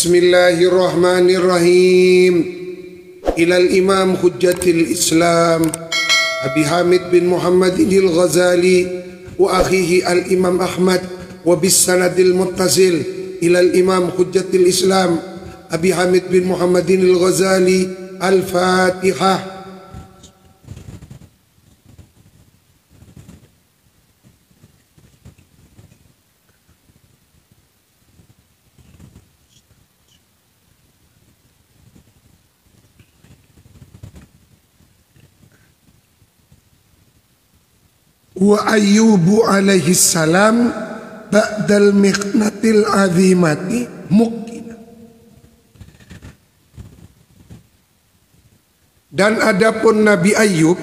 Bismillahirrahmanirrahim. Ilal Imam Hujjatil Islam Abi Hamid bin Muhammad al-Ghazali wa akhihi al-Imam Ahmad wa bis sanadil muttasil ilal Imam Hujjatil Islam Abi Hamid bin Muhammad al-Ghazali. Al-Fatihah. Wa Ayyubu alaihi salam ba'dal miqnatil azimati muqina. Dan adapun Nabi Ayyub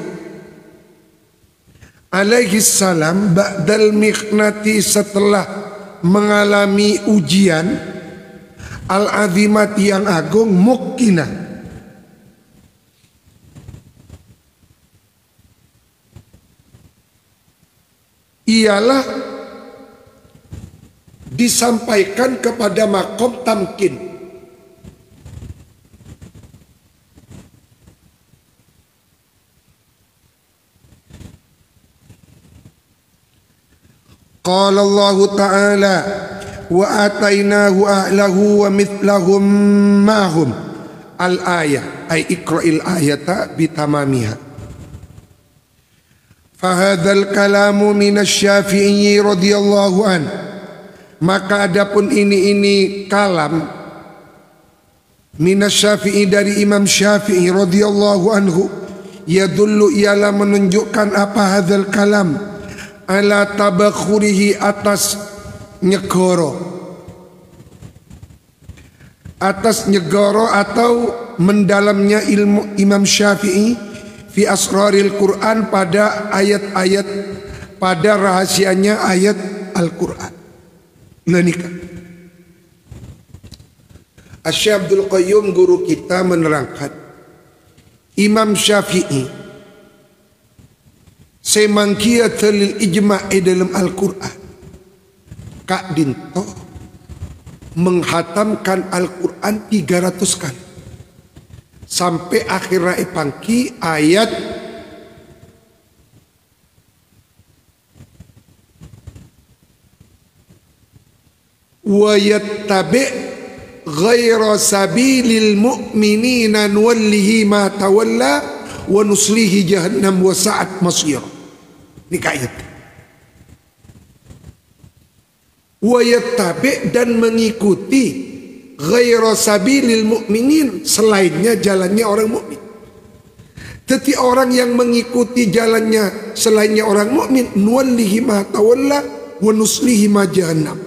alaihi salam ba'dal miqnati, setelah mengalami ujian al-azimati yang agung, muqina, ialah disampaikan kepada makom tamkin. Qala Allah Ta'ala wa atainahu ahlahu wa mithlahum ma'hum al-ayah ay iqra'il ayata bitamamiha. Fahadzal kalamu minasy-Syafi'i radhiyallahu an. Maka adapun ini kalam minasy-Syafi'i dari Imam Syafi'i radhiyallahu anhu, yadullu, ialah menunjukkan apa hadzal kalam, ala tabakhurihi, atas nyegoro, atau mendalamnya ilmu Imam Syafi'i fi asraril Quran, pada ayat-ayat, pada rahasianya ayat Al-Quran. Lanika Asy-Syaikh Abdul Qayyum, guru kita, menerangkan Imam Syafi'i semangkiyatul ijma' dalam Al-Quran, Kak Dinto menghatamkan Al-Quran 300 kali sampai akhirnya pangki ayat wa yattabi' ghaira sabilil mu'minina nuwallihi ma tawalla wa nuslihi jahannam wa sa'at masir. Ini ayat. Wa yattabi', dan mengikuti, ghaira sabilil mu'minin, selainnya jalannya orang mukmin. Tetapi orang yang mengikuti jalannya selainnya orang mukmin, nuwallihi ma tawalla wa nuslihi ma jahannam,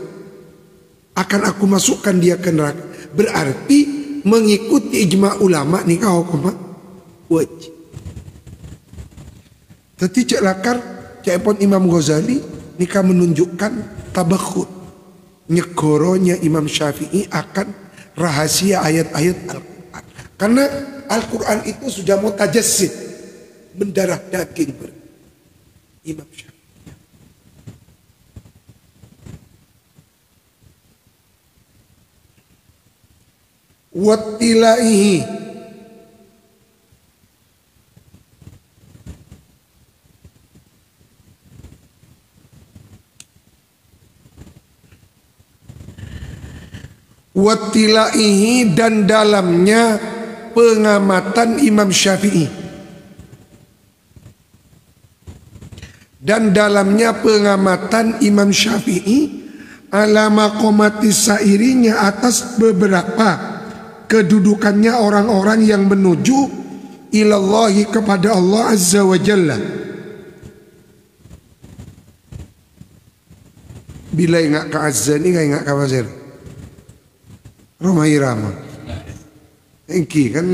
akan aku masukkan dia ke neraka. Berarti mengikuti ijma ulama nikah hukum wajib. Tetapi cek lakar cek Imam Ghazali nikah menunjukkan tabakhur, nyegoronya Imam Syafi'i akan rahasia ayat-ayat Al-Quran. Karena Al-Quran itu sudah mutajassid, mendarah daging Imam Syafi'i. Wattilaihi, wattilaihi, dan dalamnya pengamatan Imam Syafi'i, dan dalamnya pengamatan Imam Syafi'i ala maqamati sairinya, atas beberapa kedudukannya orang-orang yang menuju ilallahi, kepada Allah Azza wa Jalla. Bila ingat ke Azza ni, ingat ke Wazir Romai Rama Engki kan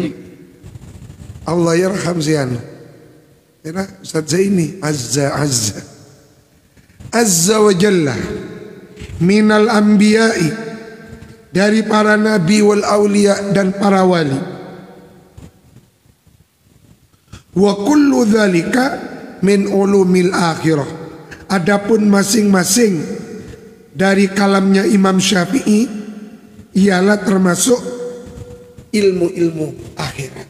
Allah yarham zian. Kira Ustaz Zaini Azza wa Jalla minal anbiya'i, dari para nabi wal aulia, dan para wali. Wa kullu dzalika min ulumil akhirah. Adapun masing-masing dari kalamnya Imam Syafi'i ialah termasuk ilmu-ilmu akhirat.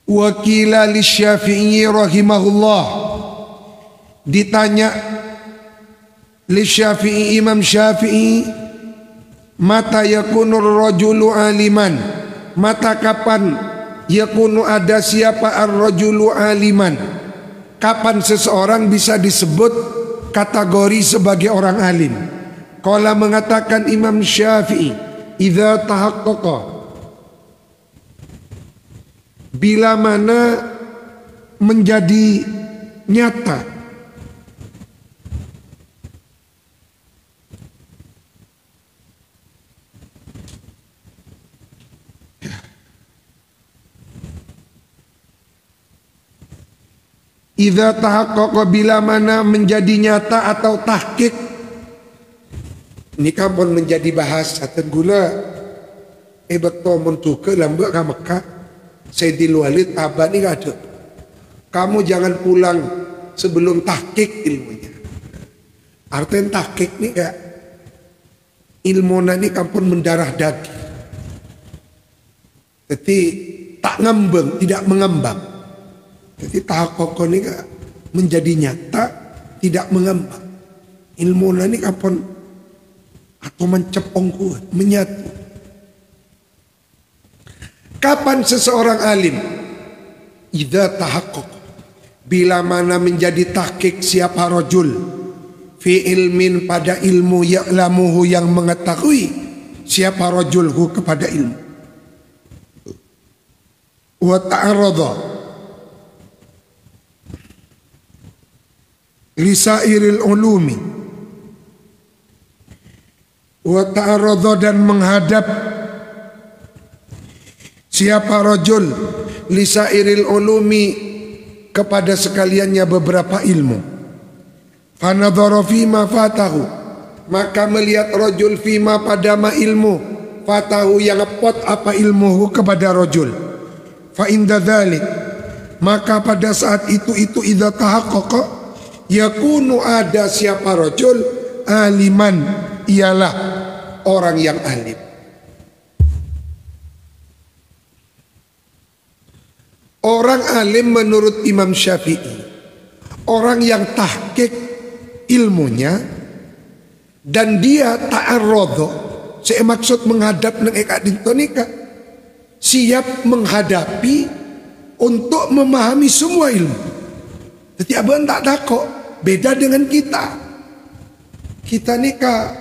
Wakila li Syafi'i rahimahullah, ditanya li Syafi'i, Imam Syafi'i, mata yakunur rajulu aliman, mata kapan yakunu ada siapa ar-rajulu aliman, kapan seseorang bisa disebut kategori sebagai orang alim. Qala mengatakan Imam Syafi'i, idza tahaqqaqa, bila mana menjadi nyata idza tahaqqaqa, bila mana menjadi nyata atau tahqiq. Ini kan pun menjadi bahasa tenggula betul mentuke lambak ka Mekah Sayyidil Walid abad ni ada. Kamu jangan pulang sebelum tahqiq ilmunya. Artinya tahqiq ni kak ilmu ni kampun mendarah daging. Jadi tak ngembang, tidak mengembang. Jadi tahaqqaq ni kak menjadi nyata, tidak mengembang. Ilmu ni kampun atau mencepong kuat, menyatu. Kapan seseorang alim? Idza tahaqqaq, bila mana menjadi tahqiq siapa rajul fi ilmin, pada ilmu ya'lamuhu yang mengetahui siapa rajulhu kepada ilmu, wa ta'arradha lisairil ulumi, wa ta'arradha, dan menghadap siapa rajul lisairil ulumi kepada sekaliannya beberapa ilmu. Fanadhara fima fatahu, maka melihat rajul fima pada ma ilmu fatahu, yang ngepot apa ilmuhu kepada rajul. Fa inda dzalik, maka pada saat itu idza tahaqqaqa yakunu ada siapa rajul aliman, ialah orang yang alim. Orang alim menurut Imam Syafi'i, orang yang tahqiq ilmunya dan dia ta'arradha, saya maksud menghadap nang eka dintonika, siap menghadapi untuk memahami semua ilmu. Jadi abang tak takut, beda dengan kita. Kita nika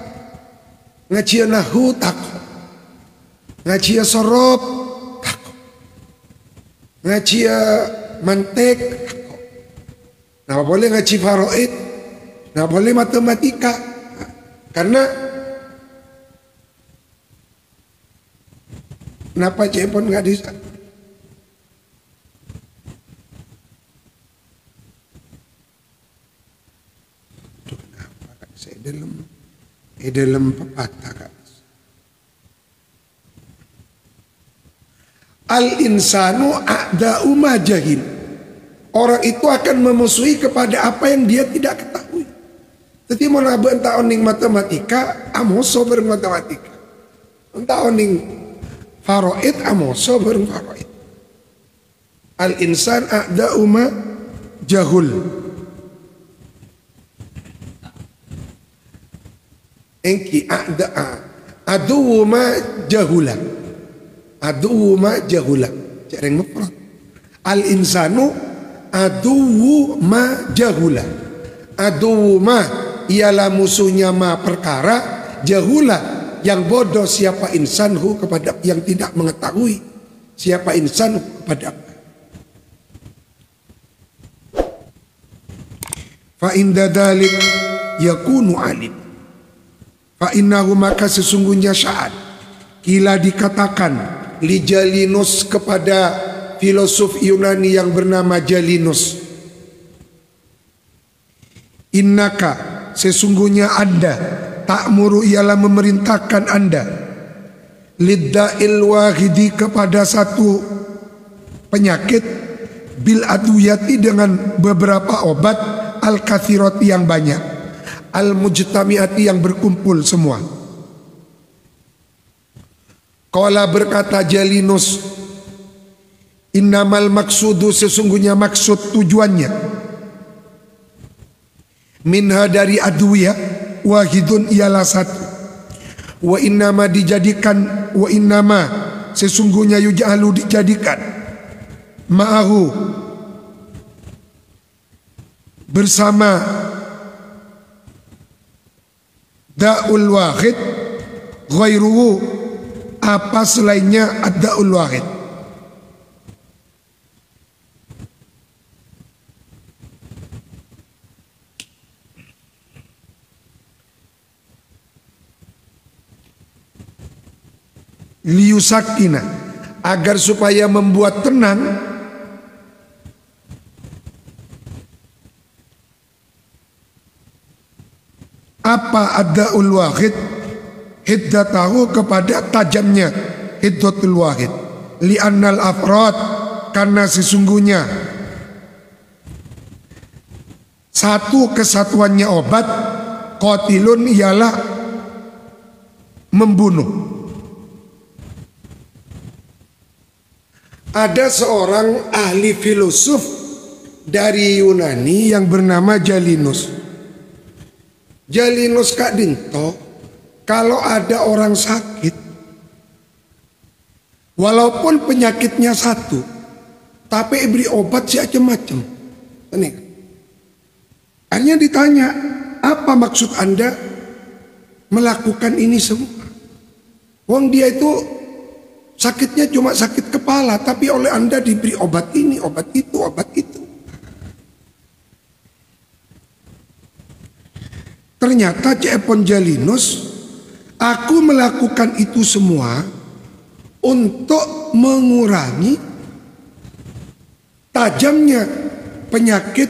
ngaji nahwu takut, ngaji sorob takut, ngaji mantek takut. Nah boleh ngaji faraid, nah boleh matematika, karena kenapa cik pun nggak bisa? Tuh kenapa kak? Saya dalam pepatah kak. Al insanu a'da'u ma jahil. Orang itu akan memusuhi kepada apa yang dia tidak ketahui. Jadi mau nabe entah oning matematika, amoso bareng matematika. Entah oning faraid, amoso bareng faraid. Al insan a'da'u ma jahul. Engki a'da'a adu ma jahula. Adu ma jahula. Jarang mufrad. Al insanu adu ma jahula. Adu ma ialah musuhnya ma perkara, jahula yang bodoh siapa insanhu kepada yang tidak mengetahui siapa insan kepada apa. Fa inda dzalik yakunu alim. Fa innahu, maka sesungguhnya syaad kila dikatakan li Jalinus kepada filosof Yunani yang bernama Jalinus, innaka, sesungguhnya anda, ta'muru ialah memerintahkan anda, lidda'il wahidi kepada satu penyakit bil adwiyati dengan beberapa obat al kathirati yang banyak, al mujtamiati yang berkumpul semua. Qala berkata Jalinus, innamal maksudu sesungguhnya maksud tujuannya, minha dari adwiyah, wahidun ialah satu, wa innama dijadikan, wa innama sesungguhnya yuj'alu dijadikan, ma'ahu bersama da'ul wahid, ghairuhu apa selainnya ad-da'ul wahid. Liyusakina, agar supaya membuat tenang apa ad-da'ul wahid, hiddatahu kepada tajamnya hiddatul wahid, li'annal afrad karena sesungguhnya satu kesatuannya obat, qatilun ialah membunuh. Ada seorang ahli filosof dari Yunani yang bernama Jalinus. Jalinus Kak Dinto, kalau ada orang sakit, walaupun penyakitnya satu, tapi beri obat macam-macam. Akhirnya ditanya, apa maksud Anda melakukan ini semua? Wong dia itu sakitnya cuma sakit kepala, tapi oleh Anda diberi obat ini, obat itu, obat itu. Ternyata Cepon Jalinus, aku melakukan itu semua untuk mengurangi tajamnya penyakit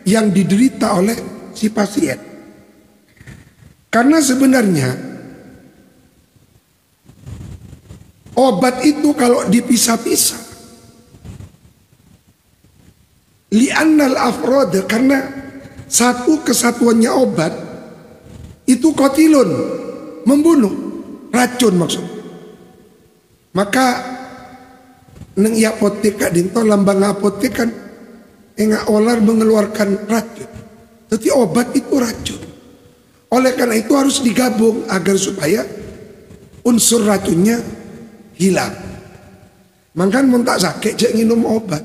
yang diderita oleh si pasien. Karena sebenarnya obat itu kalau dipisah-pisah, li'annal afrod, karena satu kesatuannya obat itu qatilun, membunuh, racun maksud. Maka neng apotek Kak Dinto lambang apotek kan enggak olar mengeluarkan racun. Tapi obat itu racun. Oleh karena itu harus digabung agar supaya unsur racunnya hilang. Makan mun tak sakit cek minum obat.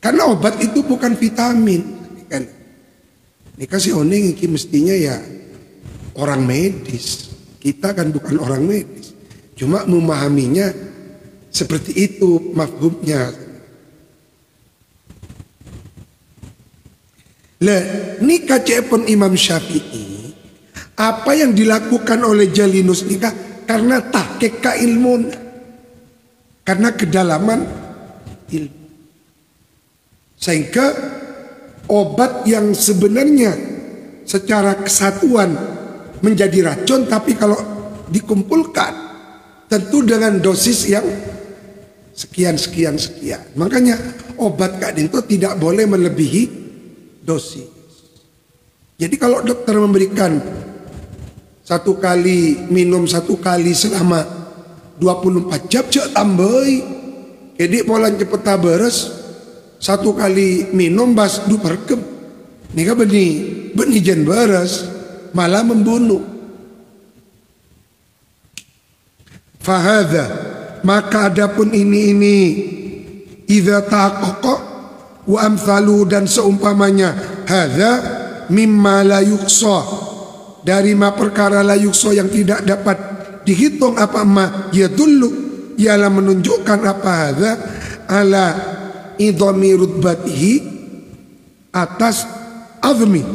Karena obat itu bukan vitamin kan. Ini kasih oning iki mestinya ya orang medis. Kita kan bukan orang medis. Cuma memahaminya seperti itu mafhumnya. Lah, nikah cepon Imam Syafi'i, apa yang dilakukan oleh Jalinus nikah karena tahqiq ilmu, karena kedalaman ilmu. Sehingga obat yang sebenarnya secara kesatuan menjadi racun, tapi kalau dikumpulkan tentu dengan dosis yang sekian. Makanya obat Kak Dinto tidak boleh melebihi dosis. Jadi kalau dokter memberikan satu kali minum satu kali selama 24 jam cek tambahi. Jadi pola cepet taberes satu kali minum bas du perkem. Nika beni jen beres malah membunuh. Fahadha, maka adapun ini idza taqaqa wa amthalu dan seumpamanya hadza mimma la yuqsa, dari ma perkara la yuqsa yang tidak dapat dihitung, apa ma yadullu ialah menunjukkan apa hadza ala idhami rutbatihi, atas azmi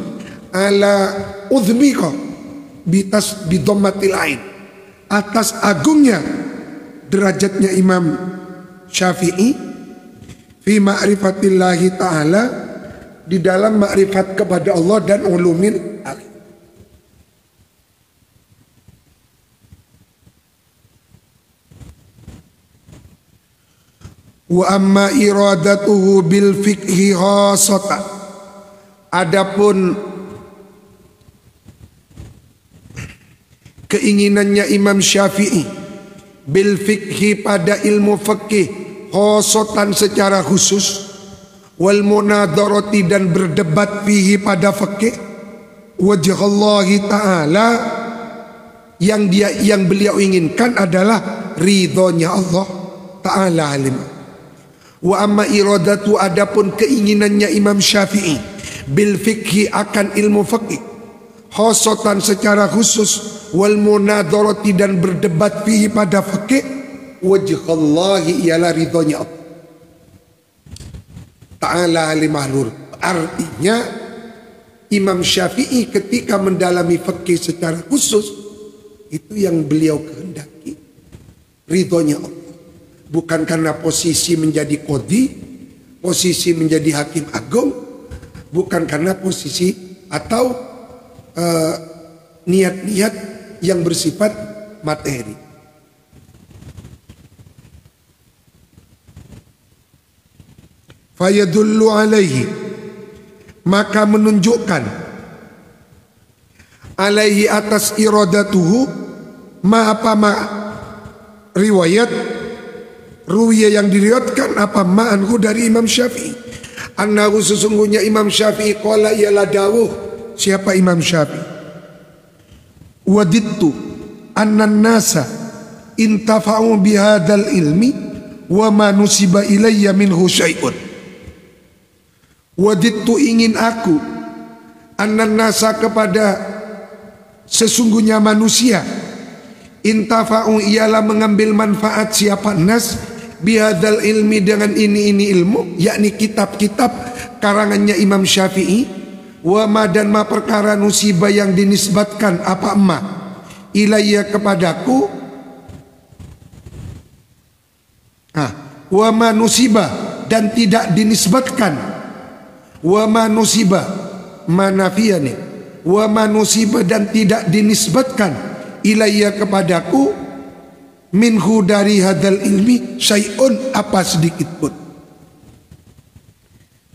ala uzmika bitas bidhammatil ain, atas agungnya derajatnya Imam Syafi'i fi ma'rifatillahi ta'ala, di dalam makrifat kepada Allah dan ulumil akhir. Wa amma iradatuhu bil fikhi khasatan, adapun keinginannya Imam Syafi'i bil fikhi pada ilmu fikih khasatan secara khusus, wal munadharati dan berdebat fihi pada fikih, wajhallahi ta'ala, yang beliau inginkan adalah ridhonya Allah Ta'ala alim. Wa amma iradatu, adapun keinginannya Imam Syafi'i bil fikhi akan ilmu fikih khasatan secara khusus, wal munadharati dan berdebat fihi pada fikih, wajhallahi ialah ridhonya Allah Ta'ala alim. Artinya Imam Syafi'i ketika mendalami fikih secara khusus, itu yang beliau kehendaki ridhonya Allah, bukan karena posisi menjadi qadhi, posisi menjadi hakim agung, bukan karena posisi atau niat-niat yang bersifat materi. Fayadullu alaihi, maka menunjukkan alaihi atas iradatuhu ma riwayat ruwiya yang diriwayatkan apa ma'anhu dari Imam Syafi'i, annahu sesungguhnya Imam Syafi'i qala ialah dawuh siapa Imam Syafi'i, wadittu annan nasa intafa'u bihadzal ilmi wa ma nusiba ilayya minhu syai'un. Wadittu ingin aku, annan nasa kepada sesungguhnya manusia, intafa'u ialah mengambil manfaat siapa nas bihadzal ilmi dengan ini ilmu, yakni kitab-kitab karangannya Imam Syafi'i, wa ma dan ma perkara nusiba yang dinisbatkan apa ma ilayya kepadaku, wa ma nusiba dan tidak dinisbatkan, wa ma nusiba manafiyani, wa ma nusiba dan tidak dinisbatkan ilayya kepadaku minhu dari hadal ilmi syai'un apa sedikit pun.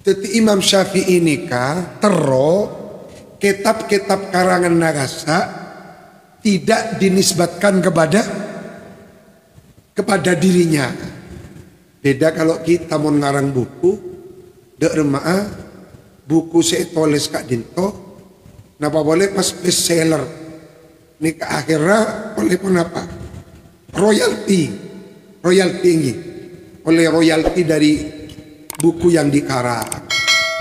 Jadi Imam Syafi'i nikah tero kitab-kitab karangan Nagasa tidak dinisbatkan kepada dirinya. Beda kalau kita mau ngarang buku dek remaah buku saya tulis Kak Dinto, napa boleh pas bestseller nikah akhirnya oleh penapa royalti ini oleh royalti dari buku yang dikarang,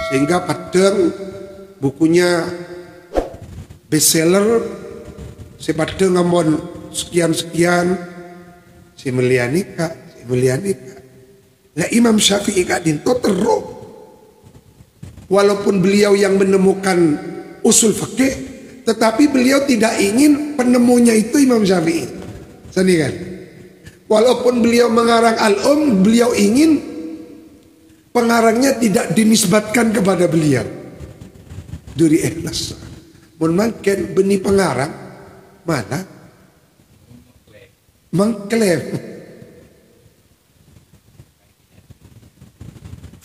sehingga padahal bukunya bestseller sepadahal ngomong sekian si melianika. Nah Imam Syafi'i Kak Dinto terus walaupun beliau yang menemukan usul fikih, tetapi beliau tidak ingin penemunya itu Imam Syafi'i. Kan? Walaupun beliau mengarang Al-Um, beliau ingin pengarangnya tidak dinisbatkan kepada beliau. Dari ikhlas. Mungkin benih pengarang mana? Mengklaim.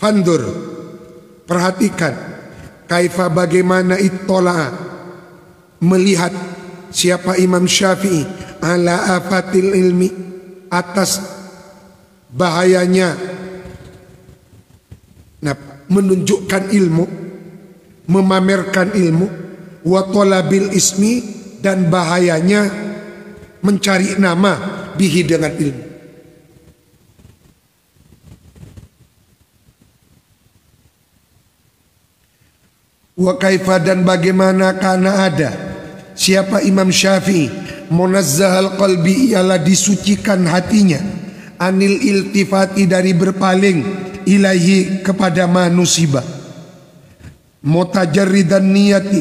Fandur. Perhatikan kaifa bagaimana ittola'a melihat siapa Imam Syafi'i ala afatil ilmi atas bahayanya menunjukkan ilmu, memamerkan ilmu, wa talabil ismi dan bahayanya mencari nama bihi dengan ilmu. Wa kaifa dan bagaimana karena ada siapa Imam Syafi'i munazzahal qalbi ialah disucikan hatinya, anil iltifati dari berpaling ilahi kepada manusia, mutajarridan niyati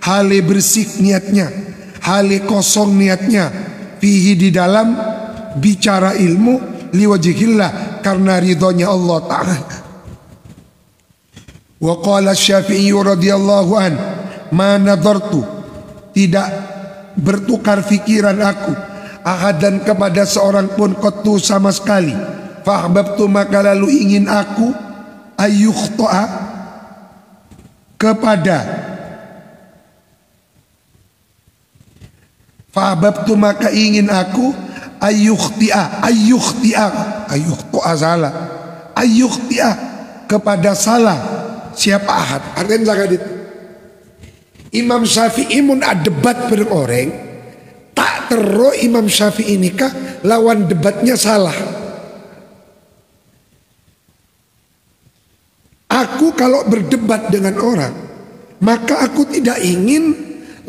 hale bersih niatnya, hale kosong niatnya, fihi di dalam bicara ilmu, liwajhillah karena ridhonya Allah Ta'ala. Wa qala Syafi'i radhiyallahu an, ma nadartu tidak bertukar fikiran aku ahadan kepada seorang pun qattu sama sekali, Fahbabtu maka lalu ingin aku ayyukhta'a kepada Fahbabtu maka ingin aku ayyukhta'a salah ayyukhta'a kepada salah siapa ahad. Artinya sangat itu Imam Syafi'i mun debat bareng orang tak terus Imam Syafi'i nikah lawan debatnya salah. Aku kalau berdebat dengan orang maka aku tidak ingin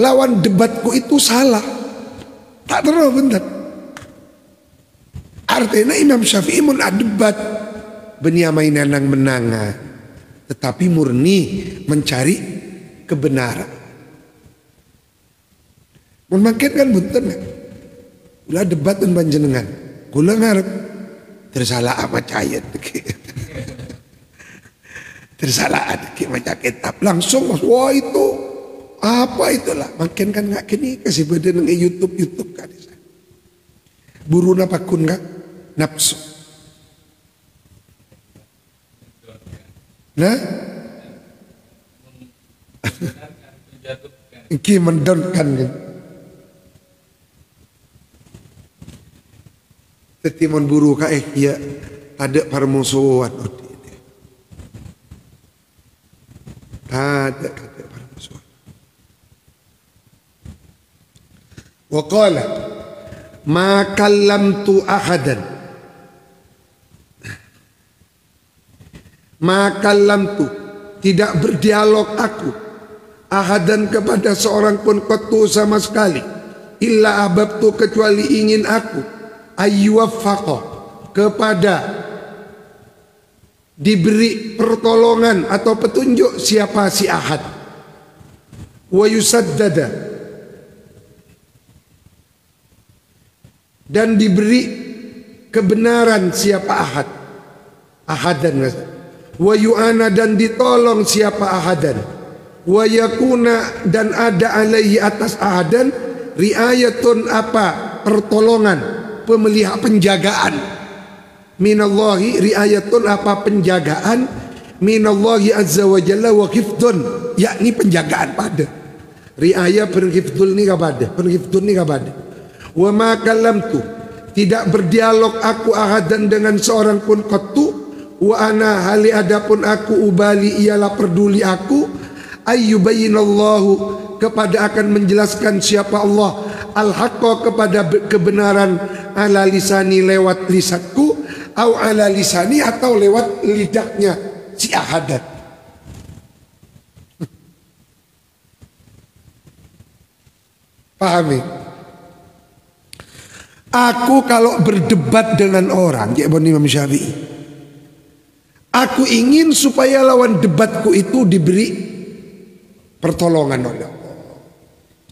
lawan debatku itu salah. Tak terus benar. Artinya Imam Syafi'i mun debat benia mainan yang menanga tetapi murni mencari kebenaran. Memakai kan bunten kan? Ulah debat dan panjenengan. Kula ngarep tersalah amat ayat. Tersalah adiki macam kitab langsung wah itu apa itulah. Makin kan nggak kini kasih badan nge YouTube kan. Buru napa kun nggak nafsu. Nah, iki mendonkan kan. Tetimun buru ka ya ada permusuhan ada permusuhan. Wa qala ma kallamtu ahadan ma kallamtu tidak berdialog aku ahadan kepada seorang pun qattu sama sekali illa ahbabtu kecuali ingin aku ayyuwaffaqa kepada diberi pertolongan atau petunjuk siapa si ahad wa yusaddada dan diberi kebenaran siapa ahadan wa yu'ana dan ditolong siapa ahadan wa yakuna dan ada alaihi atas ahadan riayatun apa pertolongan penjagaan minallahi riayatun apa penjagaan minallahi azza wa jalla wa hifdun yakni penjagaan pada riayah penghifdul ni kepada penghifdun ni kepada wa ma kallamtu tidak berdialog aku ahadan dengan seorang pun qattu wa ana hali adapun aku ubali ialah peduli aku ayyubayyinallahu kepada akan menjelaskan siapa Allah al-haqqa kepada kebenaran ala lisani lewat lisanku au ala lisani atau lewat lidahnya si ahadat. Pahami? Aku kalau berdebat dengan orang ya Imam Syafi'i, aku ingin supaya lawan debatku itu diberi pertolongan oleh Allah.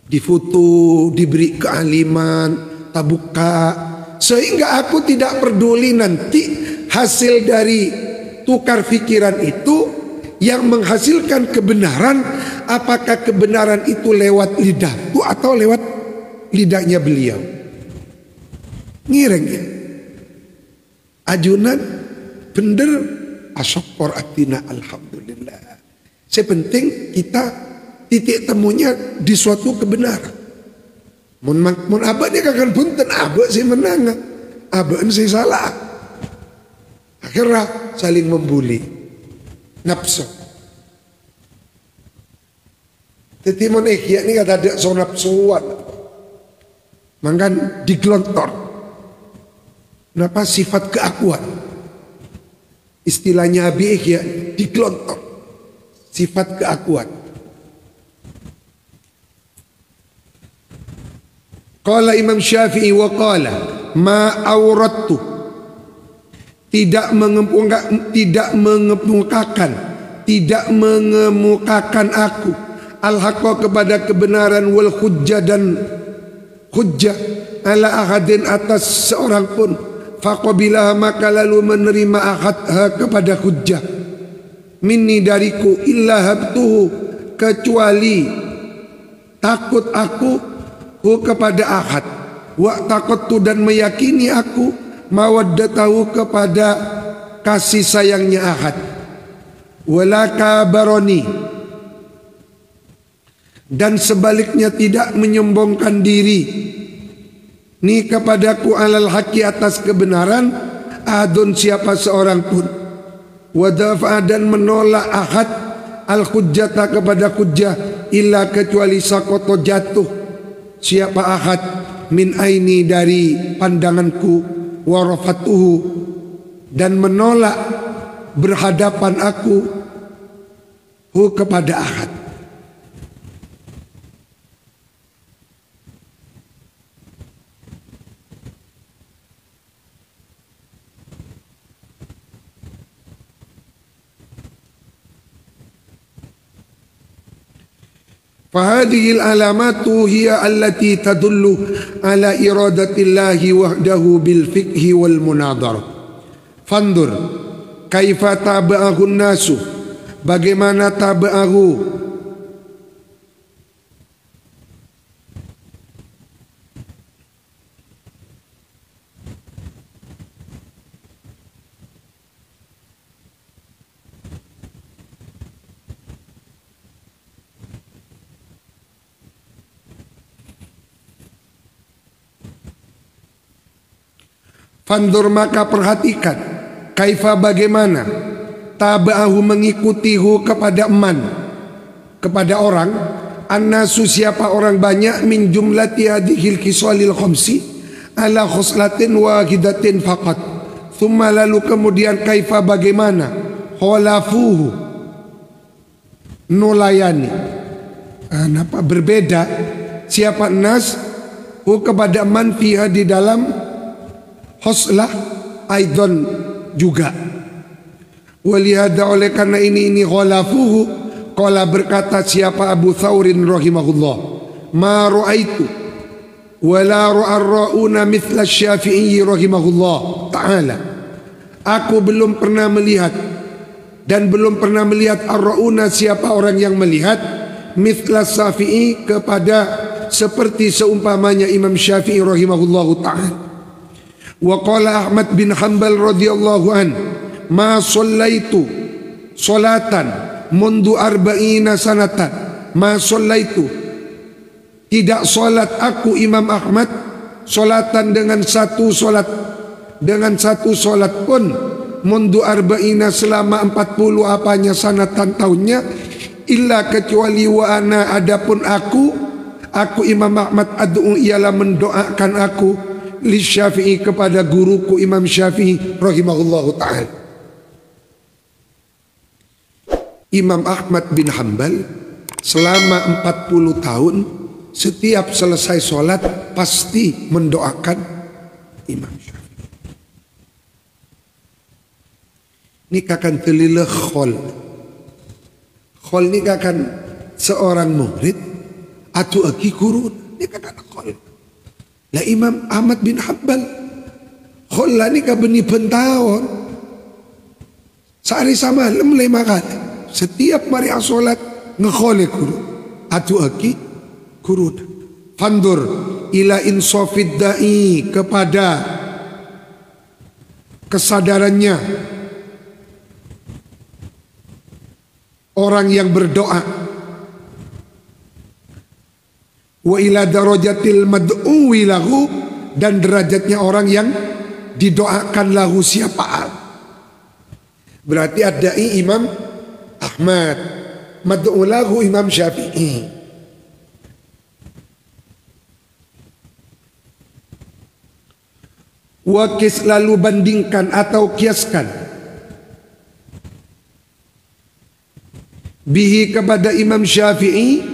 Difoto, diberi kealiman, tabuka, sehingga aku tidak peduli nanti hasil dari tukar pikiran itu yang menghasilkan kebenaran, apakah kebenaran itu lewat lidahku atau lewat lidahnya beliau. Ngireng ya. Ajunan bener asyakor atina alhamdulillah. Sepenting kita titik temunya di suatu kebenaran. Mun abad dia kakan punten abad si menang, abad si salah. Akhirnya saling membuli nafsu. Tetapi mun ikhya ni kata ada so nafsuan. Mangkan digelontor. Kenapa sifat keakuan? Istilahnya Abi ikhya digelontor. Sifat keakuan. Qala Imam Syafi'i wa qala ma aurattu tidak mengemukakan aku al-haqqa kepada kebenaran wal hujjah dan hujjah ala ahadin atas seorang pun faqabilah maka lalu menerima ahad kepada hujjah minni dariku illa habtuhu kecuali takut aku kepada ahad wa taqattu dan meyakini aku mawaddatahu kepada kasih sayangnya ahad. Wala kabaroni, dan sebaliknya tidak menyombongkan diri ni kepadaku alal haqi atas kebenaran adun siapa seorang pun. Wadafa dan menolak ahad al hujjata kepada hujjah illa kecuali sakoto jatuh siapa ahad min aini dari pandanganku warafatuhu dan menolak berhadapan aku hu kepada ahad. Fahadihil alamatu hiya allati tadullu ala iradatillahi wahdahu bil fiqhi wal munadhar. Fandur kaifa taba'ahu nasu, bagaimana taba'ahu Fandur maka perhatikan kaifa bagaimana taba'ahu mengikutihu kepada man, kepada orang annasu siapa orang banyak min jumlati hadhil khisalil khamsi ala khoslatin wahidatin faqat. Thumma lalu kemudian kaifa bagaimana khalafuhu nulayani berbeda siapa nas hu kepada man fiha di dalam khoslah aidon juga. Walihada oleh karena ini khalafuhu qala berkata siapa Abu Thawrin rahimahullah ma ra'aitu wala ra'arrauna mithla Syafi'i rahimahullah ta'ala, aku belum pernah melihat dan belum pernah melihat ar-ra'una siapa orang yang melihat mithla Syafi'i kepada seperti seumpamanya Imam Syafi'i rahimahullahu ta'ala. Wa qala Ahmad bin Hanbal radhiyallahu an ma shallaitu salatan mundu arba'ina sanatan, ma shallaitu tidak salat aku Imam Ahmad salatan dengan satu salat pun mundu arba'ina selama 40 apanya sanatan tahunnya illa kecuali wa ana adapun aku Imam Ahmad ad'u ialah mendoakan aku li Syafi'i kepada guruku Imam Syafi'i rahimahullahu ta'ala. Imam Ahmad bin Hanbal selama 40 tahun setiap selesai sholat pasti mendoakan Imam Syafi'i. Ini kakan telila khol ini kakan seorang murid atau aki guru, ini kakan khol. Lah Imam Ahmad bin Hanbal kholla ni ka beni pentahun sehari sama malam 5 kali setiap mari asolat ngekhole guru atu aki guru. Fandur ila insafid da'i kepada kesadarannya orang yang berdoa, wa ila darajatil mad'uwi lahu dan derajatnya orang yang didoakan lahu siapa. Berarti ada Imam Ahmad, mad'u lahu Imam Syafi'i. Wakis lalu bandingkan atau kiaskan bihi kepada Imam Syafi'i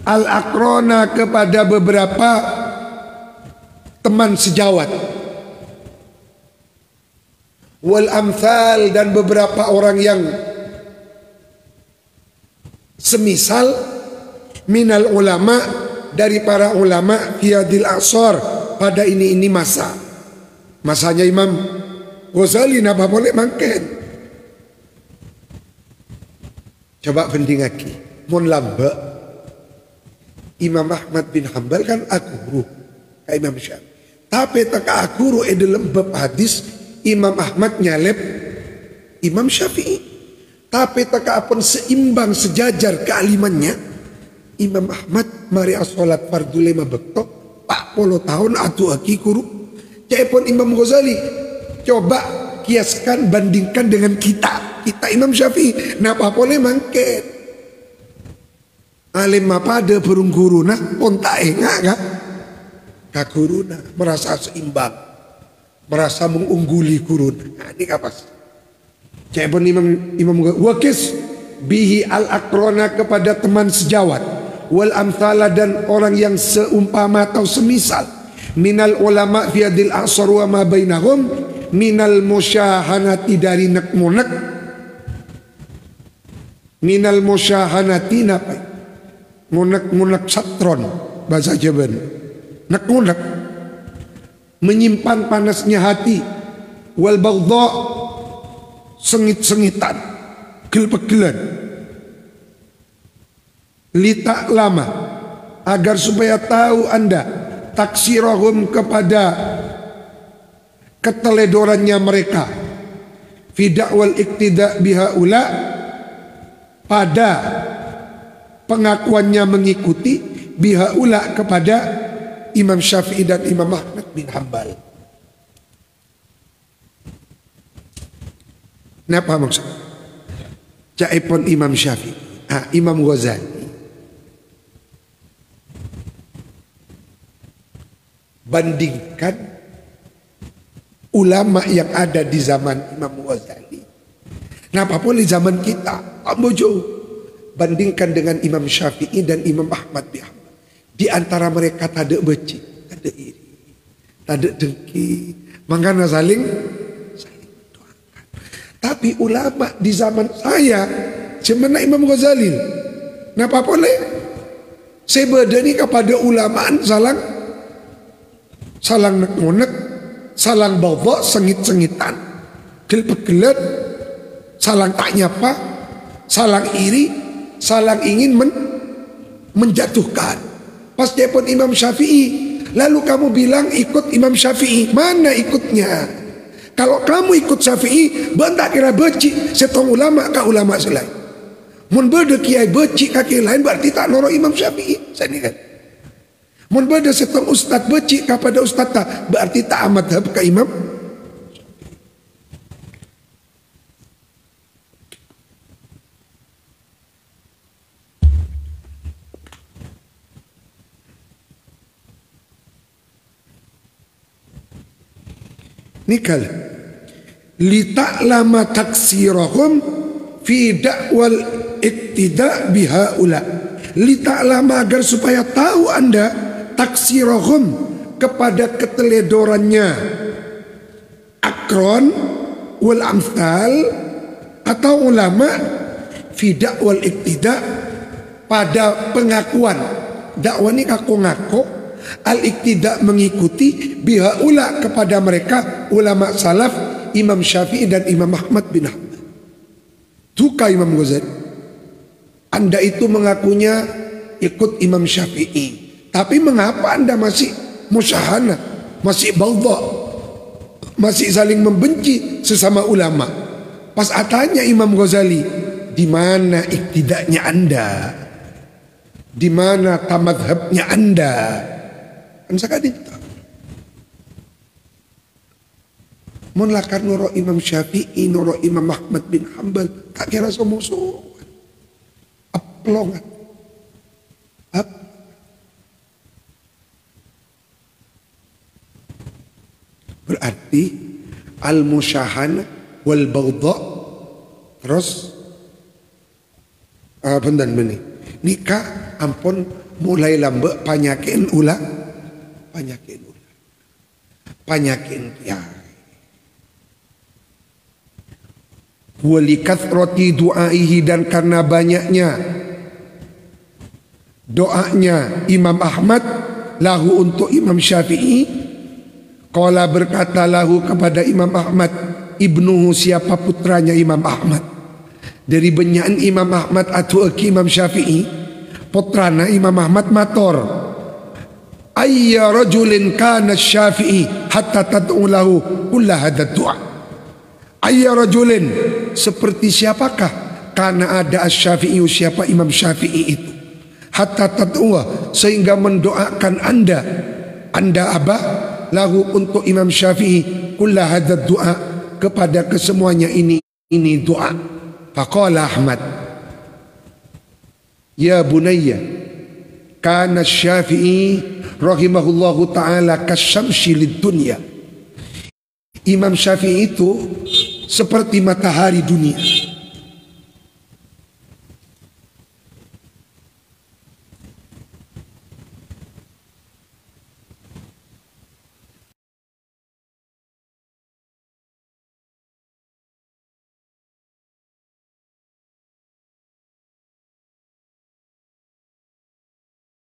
al-aqrona kepada beberapa teman sejawat, wal amthal dan beberapa orang yang semisal minal ulama dari para ulama fiadil asor pada ini masanya Imam Ghazali napa boleh mangken. Coba banding lagi mun lamba Imam Ahmad bin Hanbal kan aku guru kayak Imam Syafi'i. Tapi taka akuru dalam bab hadis Imam Ahmad nyalep Imam Syafi'i. Tapi taka apun seimbang sejajar kealimannya Imam Ahmad mari salat fardu 5 bekto 40 tahun atu aki kuru. Caipun Imam Ghazali coba kiaskan bandingkan dengan kita Imam Syafi'i. Napa boleh mangket alim pada burung guruna onta enggak kan kaguruna merasa seimbang, merasa mengungguli guruna. Nah, ini kapas caipun Imam wakis bihi al akrona kepada teman sejawat wal amthala dan orang yang seumpama atau semisal minal ulama fi adil asar wa ma bainahum minal musyahanati dari nekmunek minal musyahanati napai munek satron bahasa Jawa nekmunek menyimpan panasnya hati wal baghdha sengit-sengitan gel-gelan litak lama agar supaya tahu anda taksirahum kepada keteledorannya mereka fidak wal iktida bihaula pada pengakuannya mengikuti bihaula kepada Imam Syafi'i dan Imam Ahmad bin Hanbal. Napa maksud? Caipun Imam Syafi'i, Imam Ghazali bandingkan ulama yang ada di zaman Imam Ghazali. Napa boleh zaman kita? Ambojo bandingkan dengan Imam Syafi'i dan Imam Ahmad bin Hanbal. Di antara mereka tak ada beci, tak ada iri, tak ada dengki, makanya saling doakan. Tapi ulama di zaman saya cemana Imam Ghazali. Napa boleh? Saya berdani kepada ulamaan salang nek-nek, salang bawa sengit-sengitan, gel-gelet, salang tak nyapa, salang iri, salang ingin menjatuhkan. Pas dia pun Imam Syafi'i, lalu kamu bilang ikut Imam Syafi'i, mana ikutnya? Kalau kamu ikut Syafi'i, bentak kira beci setong ulama ka ulama selain. Mun beda kiai beci kaki lain berarti tak noro Imam Syafi'i. Saya kan. Mun beda setong ustad beci kepada ustad tak berarti tak madhab ke Imam. Nikal lita'lama taksirahum fi da'wal iktida bihaula. Lita'lama agar supaya tahu anda taksirahum kepada keteledorannya akron wal amthal atau ulama fi da'wal iktida pada pengakuan. Dakwah ini ngaku-ngaku, al-iktida mengikuti bihaula kepada mereka ulama salaf Imam Syafi'i dan Imam Ahmad bin Hanbal. Tuka Imam Ghazali, anda itu mengakunya ikut Imam Syafi'i, tapi mengapa anda masih musyahana, masih baghdha, masih saling membenci sesama ulama? Pas atanya Imam Ghazali, di mana iktidanya anda? Di mana tamadhabnya anda? Kan sakadita. Mun lakar nuro Imam Syafi'i, nuro Imam Ahmad bin Hanbal, tak kira semusuh. Aplongan. Berarti al-musyahana wal baghdha terus bendan meni. Nikah ampun mulai lambe panyakin ulah. Panyakin kiai. Walikathrati du'aihi dan karena banyaknya doanya Imam Ahmad lahu untuk Imam Syafi'i. Qala berkata lahu kepada Imam Ahmad ibnuhu siapa putranya Imam Ahmad. Dari benyakan Imam Ahmad atau Imam Syafi'i putrana Imam Ahmad mator ayya rajulin kana Syafi'i hatta tad'u lahu kulla hadha du'a. Ayya rajulin, seperti siapakah karena ada Asy-Syafi'i, siapa Imam Syafi'i itu, hatta tad'u, sehingga mendoakan anda apa, lahu untuk Imam Syafi'i, kulla hadha du'a, kepada kesemuanya ini doa. Faqala Ahmad, ya bunayya, kana Syafi'i rahimahullahu ta'ala kasyamsi lid dunya. Imam Syafi'i itu seperti matahari dunia.